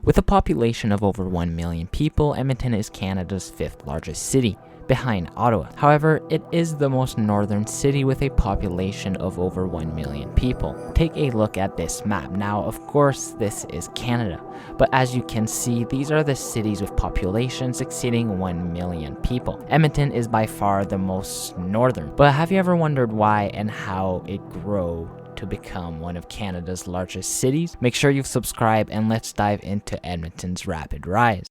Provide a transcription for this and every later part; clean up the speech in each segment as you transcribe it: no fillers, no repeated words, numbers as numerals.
With a population of over 1 million people, Edmonton is Canada's 5th largest city, behind Ottawa. However, it is the most northern city with a population of over 1 million people. Take a look at this map. Now, of course, this is Canada, but as you can see, these are the cities with populations exceeding 1 million people. Edmonton is by far the most northern, but have you ever wondered why and how it grew to become one of Canada's largest cities? Make sure you've subscribed and let's dive into Edmonton's rapid rise.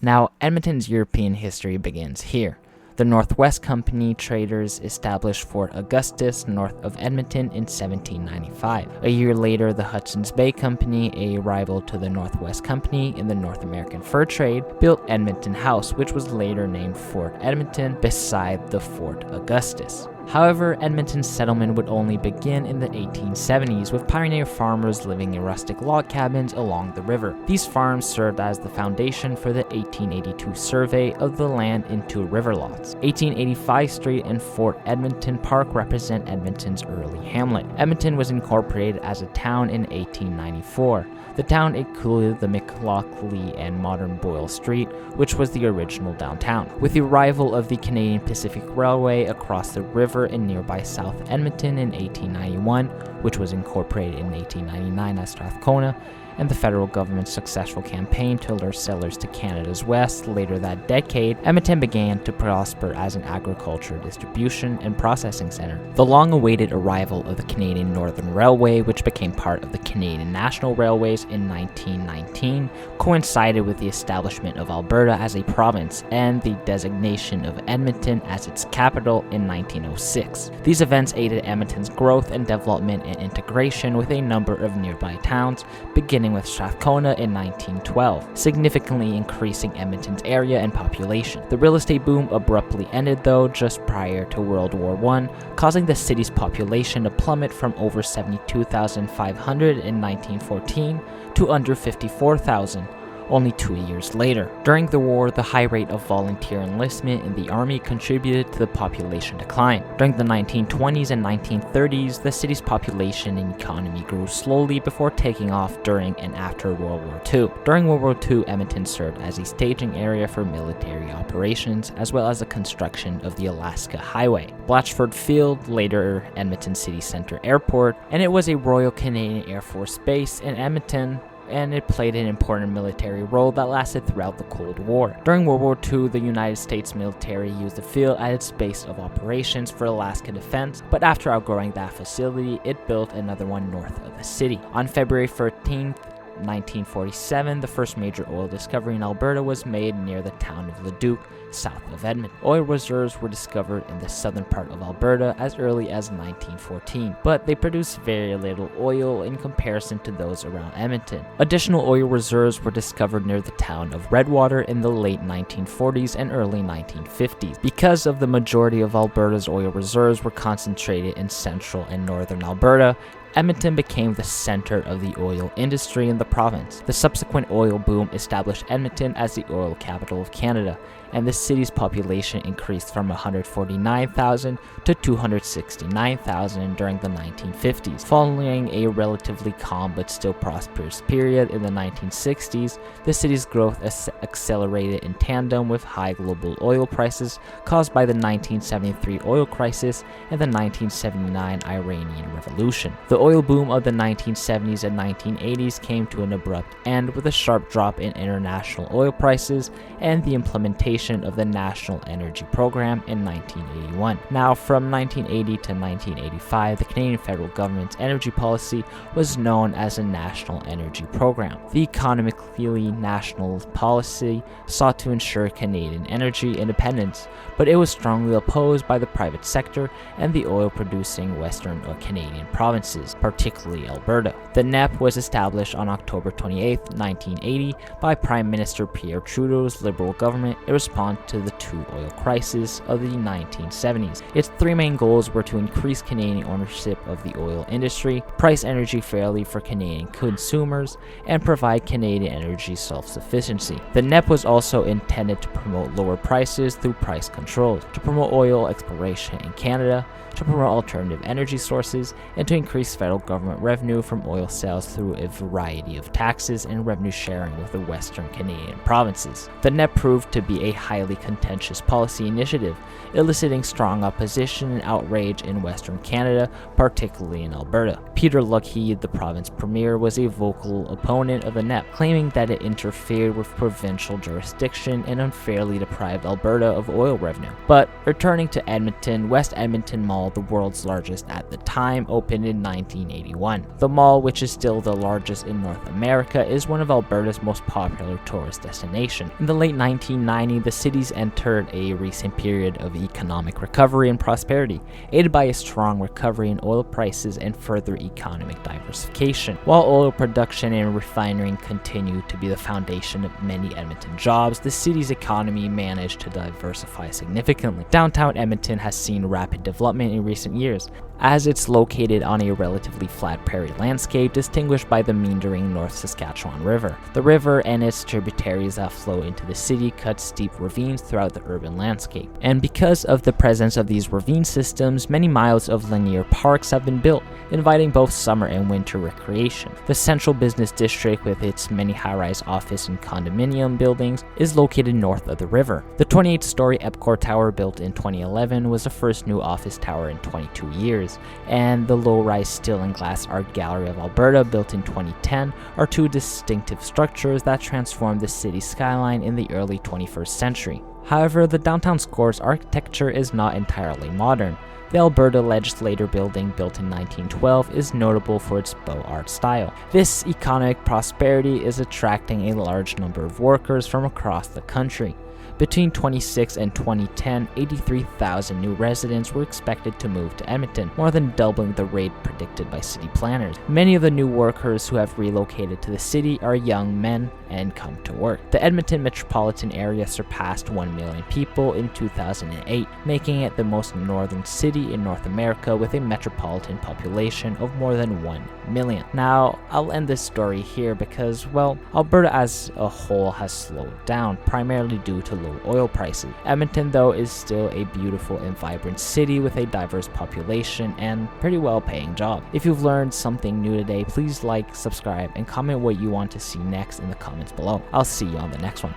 Now, Edmonton's European history begins here. The Northwest Company traders established Fort Augustus north of Edmonton in 1795. A year later, the Hudson's Bay Company, a rival to the Northwest Company in the North American fur trade, built Edmonton House, which was later named Fort Edmonton, beside the Fort Augustus. However, Edmonton's settlement would only begin in the 1870s, with pioneer farmers living in rustic log cabins along the river. These farms served as the foundation for the 1882 survey of the land into river lots. 1885 Street and Fort Edmonton Park represent Edmonton's early hamlet. Edmonton was incorporated as a town in 1894. The town included the McLaughlin and modern Boyle Street, which was the original downtown. With the arrival of the Canadian Pacific Railway across the river in nearby South Edmonton in 1891, which was incorporated in 1899 as Strathcona, and the federal government's successful campaign to lure settlers to Canada's west later that decade, Edmonton began to prosper as an agriculture distribution and processing center. The long-awaited arrival of the Canadian Northern Railway, which became part of the Canadian National Railways in 1919, coincided with the establishment of Alberta as a province and the designation of Edmonton as its capital in 1906. These events aided Edmonton's growth and development and integration with a number of nearby towns, beginning with Strathcona in 1912, significantly increasing Edmonton's area and population. The real estate boom abruptly ended though just prior to World War I, causing the city's population to plummet from over 72,500 in 1914 to under 54,000 only 2 years later. During the war, the high rate of volunteer enlistment in the army contributed to the population decline. During the 1920s and 1930s, the city's population and economy grew slowly before taking off during and after World War II. During World War II, Edmonton served as a staging area for military operations, as well as the construction of the Alaska Highway, Blatchford Field, later Edmonton City Center Airport, and it was a Royal Canadian Air Force base in Edmonton, and it played an important military role that lasted throughout the Cold War. During World War II, the United States military used the field as its base of operations for Alaska defense, but after outgrowing that facility, it built another one north of the city. On February 13th, 1947, the first major oil discovery in Alberta was made near the town of Leduc, south of Edmonton. Oil reserves were discovered in the southern part of Alberta as early as 1914, but they produced very little oil in comparison to those around Edmonton. Additional oil reserves were discovered near the town of Redwater in the late 1940s and early 1950s. Because of the majority of Alberta's oil reserves were concentrated in central and northern Alberta, Edmonton became the center of the oil industry in the province. The subsequent oil boom established Edmonton as the oil capital of Canada, and the city's population increased from 149,000 to 269,000 during the 1950s. Following a relatively calm but still prosperous period in the 1960s, the city's growth accelerated in tandem with high global oil prices caused by the 1973 oil crisis and the 1979 Iranian Revolution. The oil boom of the 1970s and 1980s came to an abrupt end with a sharp drop in international oil prices and the implementation of the National Energy Program in 1981. Now, from 1980 to 1985, the Canadian federal government's energy policy was known as the National Energy Program. The economically national policy sought to ensure Canadian energy independence, but it was strongly opposed by the private sector and the oil-producing Western or Canadian provinces, particularly Alberta. The NEP was established on October 28, 1980 by Prime Minister Pierre Trudeau's Liberal government. It was respond to the two oil crises of the 1970s. Its three main goals were to increase Canadian ownership of the oil industry, price energy fairly for Canadian consumers, and provide Canadian energy self-sufficiency. The NEP was also intended to promote lower prices through price controls, to promote oil exploration in Canada, to promote alternative energy sources, and to increase federal government revenue from oil sales through a variety of taxes and revenue sharing with the Western Canadian provinces. The NEP proved to be a highly contentious policy initiative, eliciting strong opposition and outrage in Western Canada, particularly in Alberta. Peter Lougheed, the province premier, was a vocal opponent of the NEP, claiming that it interfered with provincial jurisdiction and unfairly deprived Alberta of oil revenue. But returning to Edmonton, West Edmonton Mall, the world's largest at the time, opened in 1981. The mall, which is still the largest in North America, is one of Alberta's most popular tourist destinations. In the late 1990s, the cities entered a recent period of economic recovery and prosperity, aided by a strong recovery in oil prices and further economic diversification. While oil production and refining continued to be the foundation of many Edmonton jobs, the city's economy managed to diversify significantly. Downtown Edmonton has seen rapid development in recent years, as it's located on a relatively flat prairie landscape distinguished by the meandering North Saskatchewan River. The river and its tributaries that flow into the city cut steep ravines throughout the urban landscape. And because of the presence of these ravine systems, many miles of linear parks have been built, inviting both summer and winter recreation. The central business district, with its many high-rise office and condominium buildings, is located north of the river. The 28-story Epcor Tower, built in 2011, was the first new office tower in 22 years. And the low-rise steel and glass art gallery of Alberta, built in 2010, are two distinctive structures that transformed the city's skyline in the early 21st century. However, the downtown core's architecture is not entirely modern. The Alberta Legislature Building, built in 1912, is notable for its Beaux Art style. This economic prosperity is attracting a large number of workers from across the country. Between 2006 and 2010, 83,000 new residents were expected to move to Edmonton, more than doubling the rate predicted by city planners. Many of the new workers who have relocated to the city are young men and come to work. The Edmonton metropolitan area surpassed 1 million people in 2008, making it the most northern city in North America with a metropolitan population of more than 1 million. Now, I'll end this story here because, well, Alberta as a whole has slowed down, primarily due to low oil prices. Edmonton, though, is still a beautiful and vibrant city with a diverse population and pretty well-paying job. If you've learned something new today, please like, subscribe, and comment what you want to see next in the comments below. I'll see you on the next one.